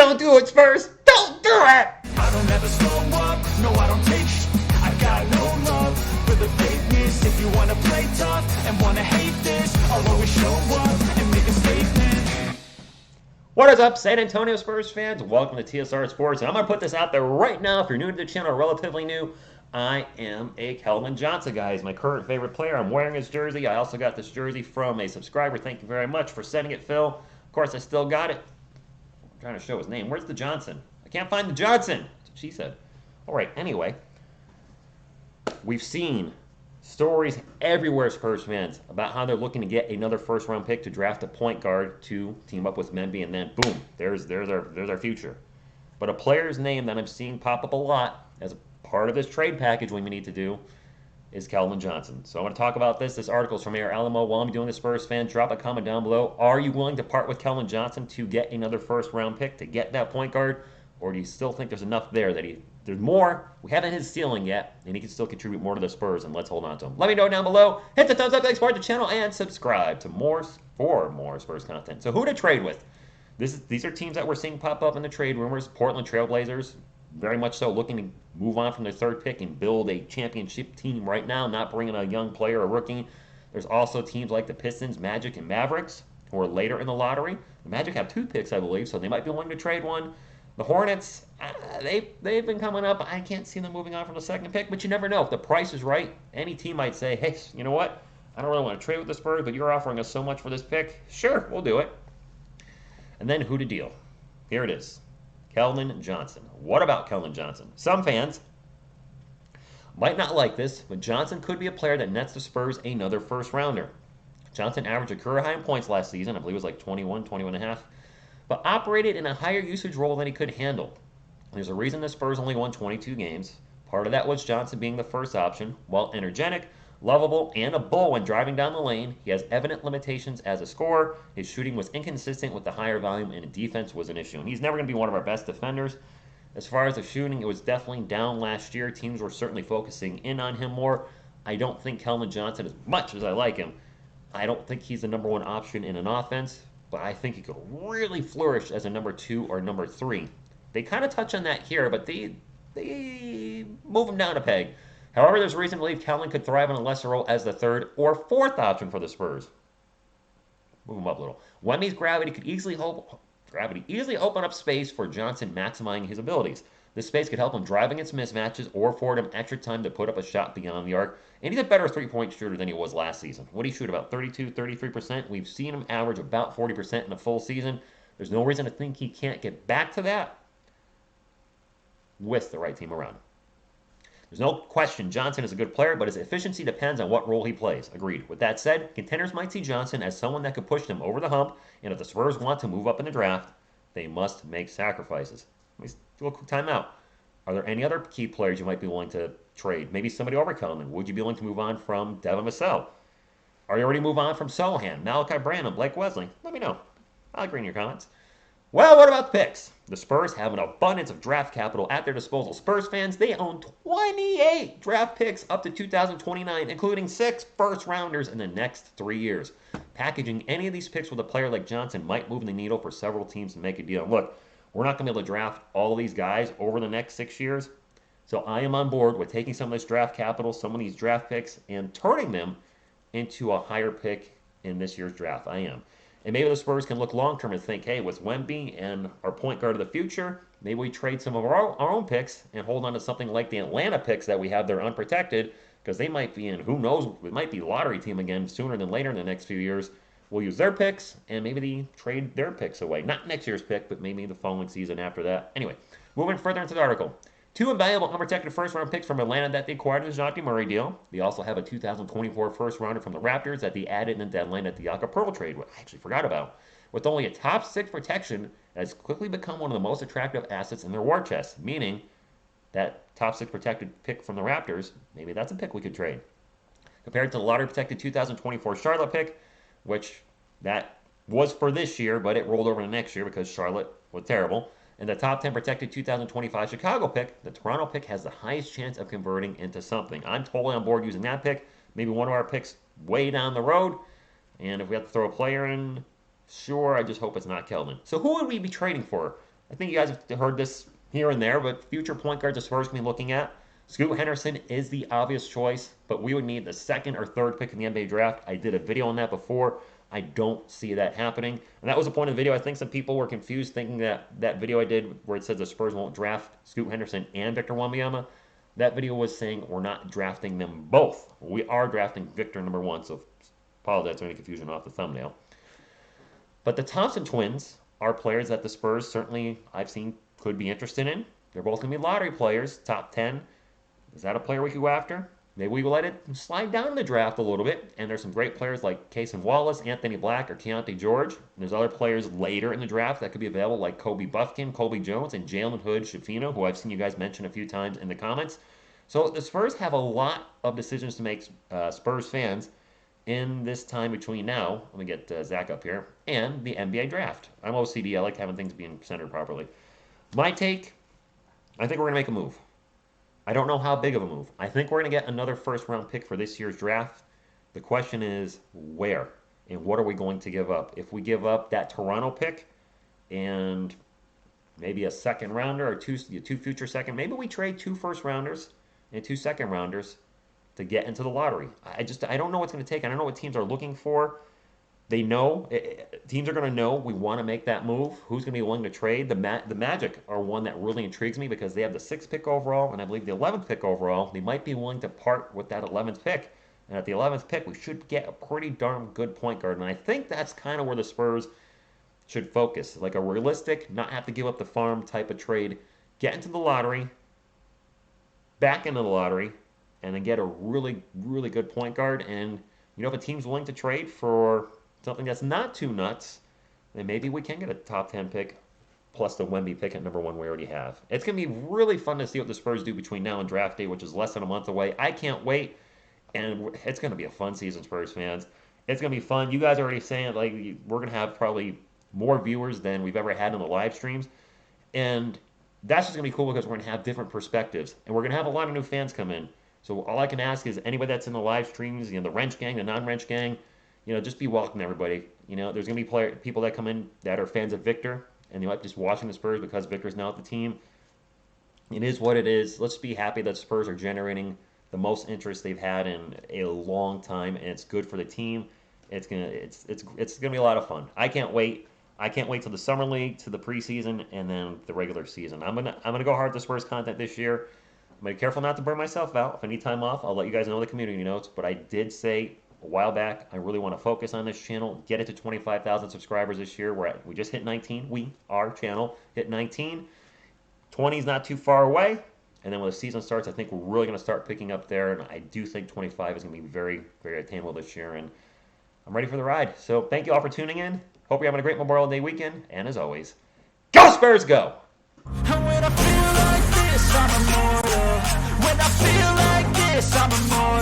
Don't do it, Spurs. Don't do it. I don't ever slow up, no I don't take I got no love for the fakeness. If you wanna play tough and wanna hate this, I'll always show up and make a statement. What is up, San Antonio Spurs fans? Welcome to TSR Sports, and I'm going to put this out there right now. If you're new to the channel or relatively new, I am a Keldon Johnson guy. He's my current favorite player. I'm wearing his jersey. I also got this jersey from a subscriber. Thank you very much for sending it, Phil. Of course, I still got it. I'm trying to show his name. Where's the Johnson? I can't find the Johnson. That's what she said. All right, anyway. We've seen stories everywhere, Spurs fans, about how they're looking to get another first-round pick to draft a point guard to team up with Memby, and then boom, there's our future. But a player's name that I'm seeing pop up a lot as a part of this trade package we need to do is Keldon Johnson. So I want to talk about this. This article is from Air Alamo. While I'm doing this, Spurs fan, drop a comment down below. Are you willing to part with Keldon Johnson to get another first-round pick to get that point guard, or do you still think there's enough there that there's more? We haven't hit his ceiling yet, and he can still contribute more to the Spurs, and let's hold on to him. Let me know down below. Hit the thumbs up, like, support the channel, and subscribe to more Spurs content. So who to trade with? These are teams that we're seeing pop up in the trade rumors. Portland Trailblazers, very much so, looking to move on from their third pick and build a championship team right now, not bringing a young player, a rookie. There's also teams like the Pistons, Magic, and Mavericks, who are later in the lottery. The Magic have 2 picks, I believe, so they might be willing to trade one. The Hornets, they've been coming up. I can't see them moving on from the second pick, but you never know. If the price is right, any team might say, hey, you know what? I don't really want to trade with the Spurs, but you're offering us so much for this pick. Sure, we'll do it. And then who to deal? Here it is. Keldon Johnson. What about Keldon Johnson? Some fans might not like this, but Johnson could be a player that nets the Spurs another first-rounder. Johnson averaged a career high in points last season. I believe it was like 21 and a half. But operated in a higher usage role than he could handle. There's a reason the Spurs only won 22 games. Part of that was Johnson being the first option. While energetic, lovable, and a bull when driving down the lane, he has evident limitations as a scorer. His shooting was inconsistent with the higher volume, and defense was an issue. And he's never going to be one of our best defenders. As far as the shooting, it was definitely down last year. Teams were certainly focusing in on him more. I don't think Keldon Johnson, as much as I like him, I don't think he's the number one option in an offense. But I think he could really flourish as a number 2 or number 3. They kind of touch on that here, but they move him down a peg. However, there's reason to believe Keldon could thrive in a lesser role as the 3rd or 4th option for the Spurs. Move him up a little. Wemby's gravity could easily open up space for Johnson maximizing his abilities. This space could help him drive against mismatches or afford him extra time to put up a shot beyond the arc. And he's a better three-point shooter than he was last season. What did he shoot, about 32, 33%? We've seen him average about 40% in a full season. There's no reason to think he can't get back to that with the right team around him. There's no question Johnson is a good player, but his efficiency depends on what role he plays. Agreed. With that said, contenders might see Johnson as someone that could push them over the hump, and if the Spurs want to move up in the draft, they must make sacrifices. Let me do a quick timeout. Are there any other key players you might be willing to trade? Maybe somebody over Keldon. Would you be willing to move on from Devin Vassell? Are you ready to move on from Sohan, Malachi Branham, Blake Wesley? Let me know. I'll agree in your comments. Well, what about the picks? The Spurs have an abundance of draft capital at their disposal. Spurs fans, they own 28 draft picks up to 2029, including 6 first-rounders in the next 3 years. Packaging any of these picks with a player like Johnson might move the needle for several teams to make a deal. Look, we're not going to be able to draft all of these guys over the next 6 years. So I am on board with taking some of this draft capital, some of these draft picks, and turning them into a higher pick in this year's draft. I am. And maybe the Spurs can look long-term and think, hey, with Wemby and our point guard of the future, maybe we trade some of our own picks and hold on to something like the Atlanta picks that we have there unprotected, because they might be in, who knows, it might be lottery team again sooner than later in the next few years. We'll use their picks, and maybe they trade their picks away. Not next year's pick, but maybe the following season after that. Anyway, moving further into the article. 2 invaluable unprotected first-round picks from Atlanta that they acquired in the DeJounte Murray deal. They also have a 2024 first-rounder from the Raptors that they added in the deadline at the Jakob Poeltl trade, which I actually forgot about. With only a top 6 protection, it has quickly become one of the most attractive assets in their war chest, meaning that top 6 protected pick from the Raptors, maybe that's a pick we could trade. Compared to the lottery-protected 2024 Charlotte pick, which that was for this year, but it rolled over to next year because Charlotte was terrible. And the top 10 protected 2025 Chicago pick, the Toronto pick has the highest chance of converting into something. I'm totally on board using that pick. Maybe one of our picks way down the road. And if we have to throw a player in, sure, I just hope it's not Keldon. So who would we be trading for? I think you guys have heard this here and there, but future point guards the Spurs can be looking at. Scoot Henderson is the obvious choice, but we would need the second or third pick in the NBA draft. I did a video on that before. I don't see that happening. And that was the point of the video. I think some people were confused thinking that that video I did where it says the Spurs won't draft Scoot Henderson and Victor Wembanyama, that video was saying we're not drafting them both. We are drafting Victor number 1, so apologize for any confusion off the thumbnail. But the Thompson twins are players that the Spurs certainly I've seen could be interested in. They're both going to be lottery players, top 10. Is that a player we could go after? Maybe we will let it slide down in the draft a little bit. And there's some great players like Cason Wallace, Anthony Black, or Keontae George. And there's other players later in the draft that could be available like Kobe Buffkin, Colby Jones, and Jalen Hood-Schifino, who I've seen you guys mention a few times in the comments. So the Spurs have a lot of decisions to make, Spurs fans, in this time between now, let me get Zach up here, and the NBA draft. I'm OCD. I like having things being centered properly. My take, I think we're going to make a move. I don't know how big of a move. I think we're going to get another first-round pick for this year's draft. The question is where and what are we going to give up? If we give up that Toronto pick and maybe a second rounder or two future second, maybe we trade 2 first-rounders and 2 second-rounders to get into the lottery. I don't know what's going to take. I don't know what teams are looking for. They know, teams are going to know we want to make that move. Who's going to be willing to trade? The Magic are one that really intrigues me because they have the 6th pick overall and I believe the 11th pick overall. They might be willing to part with that 11th pick. And at the 11th pick, we should get a pretty darn good point guard. And I think that's kind of where the Spurs should focus. Like a realistic, not have to give up the farm type of trade. Get into the lottery, back into the lottery, and then get a really, really good point guard. And, you know, if a team's willing to trade for something that's not too nuts, then maybe we can get a top 10 pick plus the Wemby pick at number 1 we already have. It's going to be really fun to see what the Spurs do between now and draft day, which is less than a month away. I can't wait, and it's going to be a fun season, Spurs fans. It's going to be fun. You guys are already saying, like, we're going to have probably more viewers than we've ever had in the live streams, and that's just going to be cool because we're going to have different perspectives, and we're going to have a lot of new fans come in. So all I can ask is anybody that's in the live streams, you know, the Wrench Gang, the non-Wrench Gang, you know, just be welcome, everybody. You know, there's going to be people that come in that are fans of Victor, and they might be just watching the Spurs because Victor's now at the team. It is what it is. Let's be happy that Spurs are generating the most interest they've had in a long time, and it's good for the team. It's gonna be a lot of fun. I can't wait. I can't wait till the summer league, to the preseason, and then the regular season. I'm gonna go hard to Spurs content this year. I'm gonna be careful not to burn myself out. If I need time off, I'll let you guys know in the community notes. But I did say a while back, I really want to focus on this channel, get it to 25,000 subscribers this year. We just hit 19. Our channel, hit 19. 20 is not too far away. And then when the season starts, I think we're really going to start picking up there. And I do think 25 is going to be very, very attainable this year. And I'm ready for the ride. So thank you all for tuning in. Hope you're having a great Memorial Day weekend. And as always, go Spurs, go! And when I feel like this, I'm immortal. When I feel like this, I'm immortal.